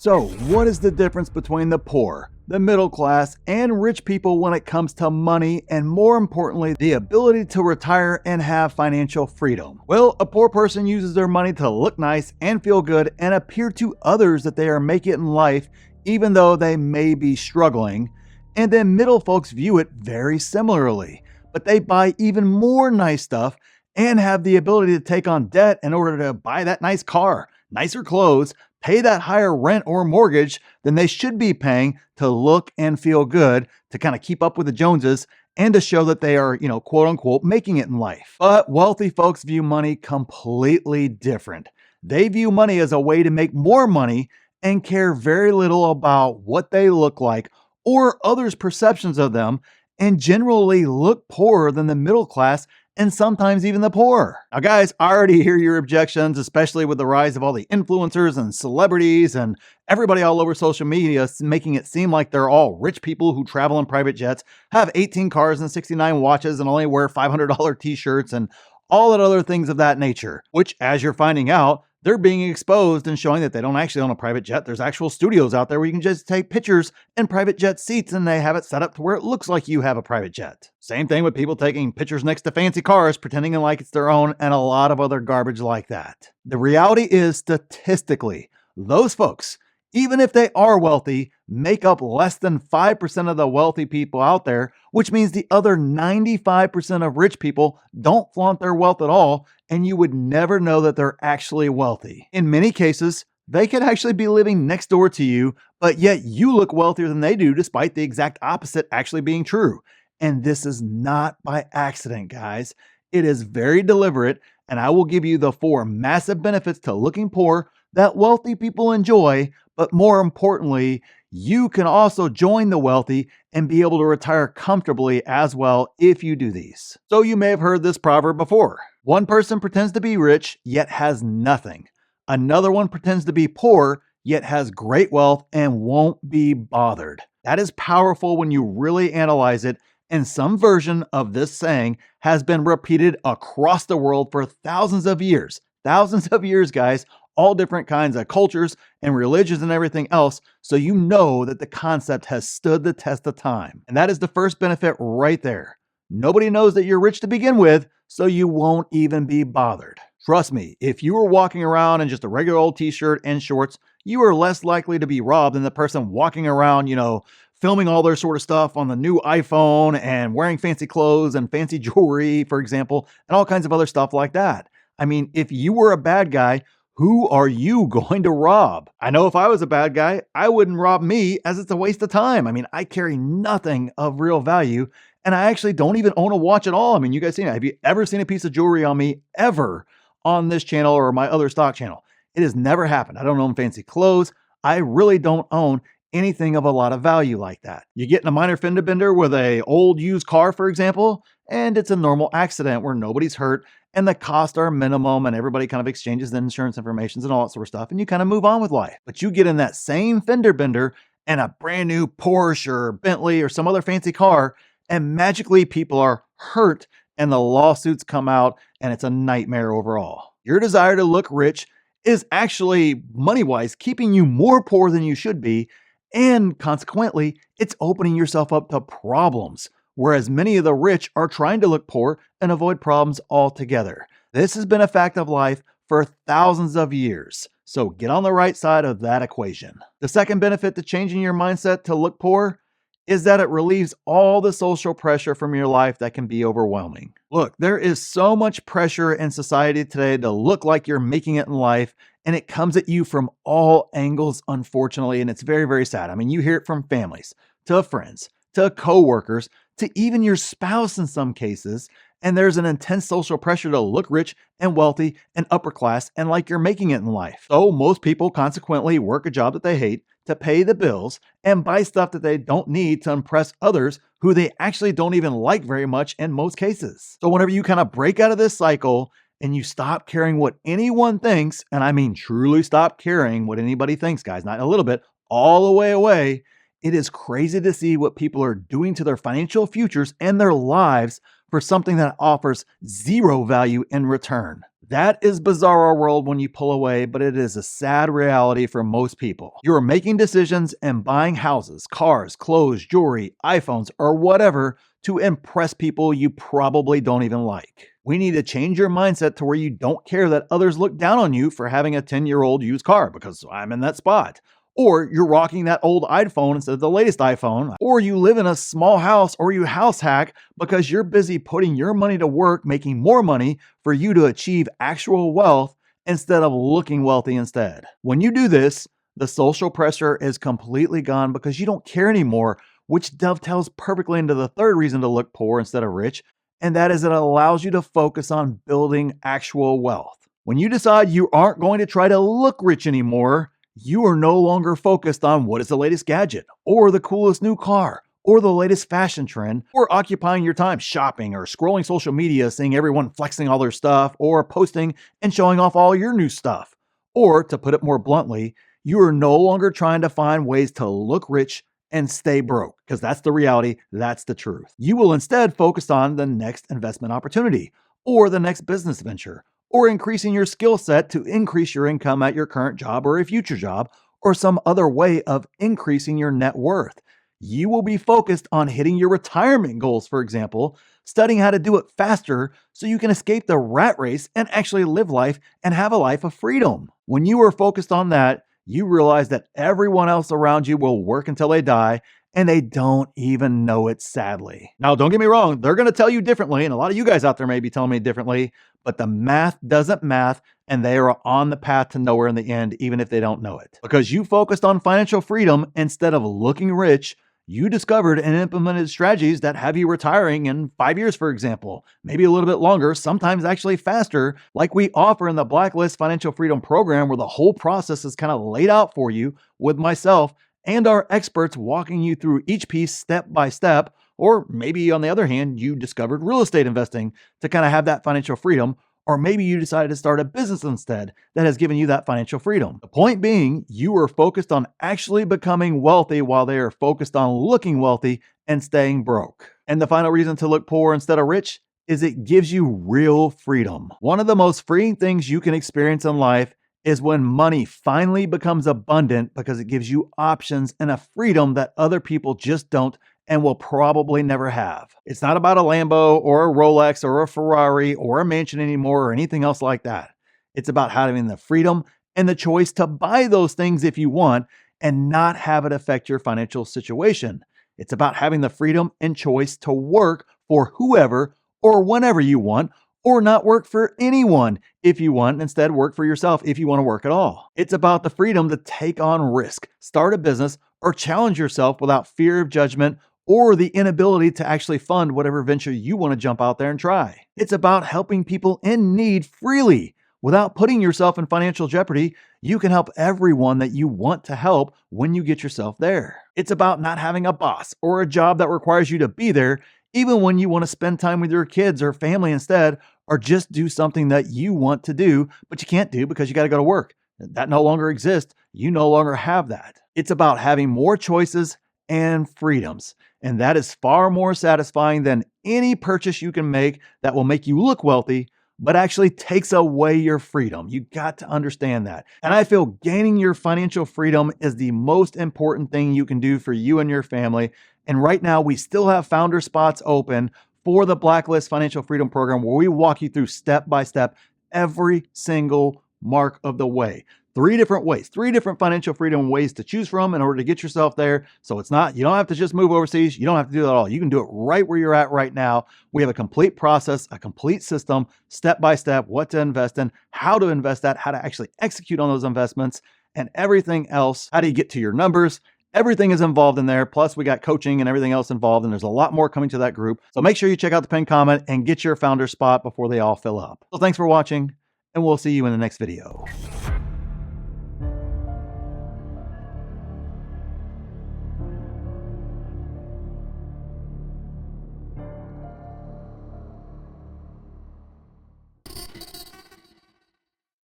So, what is the difference between the poor, the middle class, and rich people when it comes to money and, more importantly, the ability to retire and have financial freedom? Well, a poor person uses their money to look nice and feel good and appear to others that they are making it in life, even though they may be struggling. And then middle folks view it very similarly, but they buy even more nice stuff and have the ability to take on debt in order to buy that nice car, nicer clothes, pay that higher rent or mortgage than they should be paying to look and feel good, to kind of keep up with the Joneses and to show that they are, quote unquote, making it in life. But wealthy folks view money completely different. They view money as a way to make more money and care very little about what they look like or others' perceptions of them, and generally look poorer than the middle class and sometimes even the poor. Now, guys, I already hear your objections, especially with the rise of all the influencers and celebrities and everybody all over social media making it seem like they're all rich people who travel in private jets, have 18 cars and 69 watches and only wear $500 t-shirts and all that other things of that nature, which, as you're finding out, they're being exposed and showing that they don't actually own a private jet. There's actual studios out there where you can just take pictures in private jet seats and they have it set up to where it looks like you have a private jet. Same thing with people taking pictures next to fancy cars, pretending like it's their own, and a lot of other garbage like that. The reality is, statistically, those folks, even if they are wealthy, make up less than 5% of the wealthy people out there, which means the other 95% of rich people don't flaunt their wealth at all, and you would never know that they're actually wealthy. In many cases, they could actually be living next door to you, but yet you look wealthier than they do, despite the exact opposite actually being true. And this is not by accident, guys. It is very deliberate, and I will give you the 4 massive benefits to looking poor that wealthy people enjoy, but more importantly, you can also join the wealthy and be able to retire comfortably as well if you do these. So you may have heard this proverb before. One person pretends to be rich, yet has nothing. Another one pretends to be poor, yet has great wealth and won't be bothered. That is powerful when you really analyze it, and some version of this saying has been repeated across the world for thousands of years. Thousands of years, guys. All different kinds of cultures and religions and everything else, so you know that the concept has stood the test of time. And that is the first benefit right there. Nobody knows that you're rich to begin with, so you won't even be bothered. Trust me, if you were walking around in just a regular old t-shirt and shorts, you are less likely to be robbed than the person walking around, filming all their sort of stuff on the new iPhone and wearing fancy clothes and fancy jewelry, for example, and all kinds of other stuff like that. I mean, if you were a bad guy, who are you going to rob? I know if I was a bad guy, I wouldn't rob me, as it's a waste of time. I mean, I carry nothing of real value, and I actually don't even own a watch at all. I mean, you guys seen it. Have you ever seen a piece of jewelry on me ever on this channel or my other stock channel? It has never happened. I don't own fancy clothes. I really don't own anything of a lot of value like that. You get in a minor fender bender with a old used car, for example, and it's a normal accident where nobody's hurt and the costs are minimum and everybody kind of exchanges the insurance information and all that sort of stuff, and you kind of move on with life. But you get in that same fender bender and a brand new Porsche or Bentley or some other fancy car, and magically people are hurt and the lawsuits come out and it's a nightmare overall. Your desire to look rich is actually, money-wise, keeping you more poor than you should be, and consequently, it's opening yourself up to problems, whereas many of the rich are trying to look poor and avoid problems altogether. This has been a fact of life for thousands of years, so get on the right side of that equation. The second benefit to changing your mindset to look poor is that it relieves all the social pressure from your life that can be overwhelming. Look, there is so much pressure in society today to look like you're making it in life, and it comes at you from all angles, unfortunately, and it's very, very sad. I mean, you hear it from families, to friends, to coworkers, to even your spouse in some cases, and there's an intense social pressure to look rich and wealthy and upper class and like you're making it in life. So most people consequently work a job that they hate to pay the bills and buy stuff that they don't need to impress others who they actually don't even like very much in most cases. So whenever you kind of break out of this cycle and you stop caring what anyone thinks, and I mean truly stop caring what anybody thinks, guys, not a little bit, all the way away, it is crazy to see what people are doing to their financial futures and their lives for something that offers zero value in return. That is bizarro world when you pull away, but it is a sad reality for most people. You are making decisions and buying houses, cars, clothes, jewelry, iPhones, or whatever to impress people you probably don't even like. We need to change your mindset to where you don't care that others look down on you for having a 10-year-old used car, because I'm in that spot. Or you're rocking that old iPhone instead of the latest iPhone. Or you live in a small house, or you house hack because you're busy putting your money to work, making more money for you to achieve actual wealth instead of looking wealthy instead. When you do this, the social pressure is completely gone because you don't care anymore, which dovetails perfectly into the third reason to look poor instead of rich, and that is it allows you to focus on building actual wealth. When you decide you aren't going to try to look rich anymore, you are no longer focused on what is the latest gadget, or the coolest new car, or the latest fashion trend, or occupying your time shopping or scrolling social media, seeing everyone flexing all their stuff, or posting and showing off all your new stuff. Or, to put it more bluntly, you are no longer trying to find ways to look rich and stay broke, because that's the reality, that's the truth. You will instead focus on the next investment opportunity, or the next business venture, or increasing your skill set to increase your income at your current job or a future job, or some other way of increasing your net worth. You will be focused on hitting your retirement goals, for example, studying how to do it faster so you can escape the rat race and actually live life and have a life of freedom. When you are focused on that, you realize that everyone else around you will work until they die, and they don't even know it, sadly. Now, don't get me wrong, they're going to tell you differently, and a lot of you guys out there may be telling me differently, but the math doesn't math, and they are on the path to nowhere in the end, even if they don't know it. Because you focused on financial freedom instead of looking rich, you discovered and implemented strategies that have you retiring in 5 years, for example, maybe a little bit longer, sometimes actually faster, like we offer in the Blacklist Financial Freedom Program, where the whole process is kind of laid out for you with myself and our experts walking you through each piece step by step. Or maybe on the other hand, you discovered real estate investing to kind of have that financial freedom. Or maybe you decided to start a business instead that has given you that financial freedom. The point being, you are focused on actually becoming wealthy while they are focused on looking wealthy and staying broke. And the final reason to look poor instead of rich is it gives you real freedom. One of the most freeing things you can experience in life is when money finally becomes abundant, because it gives you options and a freedom that other people just don't and will probably never have. It's not about a Lambo or a Rolex or a Ferrari or a mansion anymore or anything else like that. It's about having the freedom and the choice to buy those things if you want and not have it affect your financial situation. It's about having the freedom and choice to work for whoever or whenever you want, or not work for anyone if you want, instead work for yourself if you want to work at all. It's about the freedom to take on risk, start a business, or challenge yourself without fear of judgment or the inability to actually fund whatever venture you want to jump out there and try. It's about helping people in need freely without putting yourself in financial jeopardy. You can help everyone that you want to help when you get yourself there. It's about not having a boss or a job that requires you to be there, even when you want to spend time with your kids or family instead, or just do something that you want to do, but you can't do because you got to go to work. That no longer exists. You no longer have that. It's about having more choices and freedoms. And that is far more satisfying than any purchase you can make that will make you look wealthy, but actually takes away your freedom. You got to understand that. And I feel gaining your financial freedom is the most important thing you can do for you and your family. And right now, we still have founder spots open for the Blacklist Financial Freedom Program, where we walk you through step by step every single mark of the way. 3 different ways, 3 different financial freedom ways to choose from in order to get yourself there. So it's not, you don't have to just move overseas. You don't have to do that at all. You can do it right where you're at right now. We have a complete process, a complete system, step by step, what to invest in, how to invest that, how to actually execute on those investments, and everything else. How do you get to your numbers? Everything is involved in there. Plus, we got coaching and everything else involved, and there's a lot more coming to that group. So make sure you check out the pinned comment and get your founder spot before they all fill up. So thanks for watching, and we'll see you in the next video.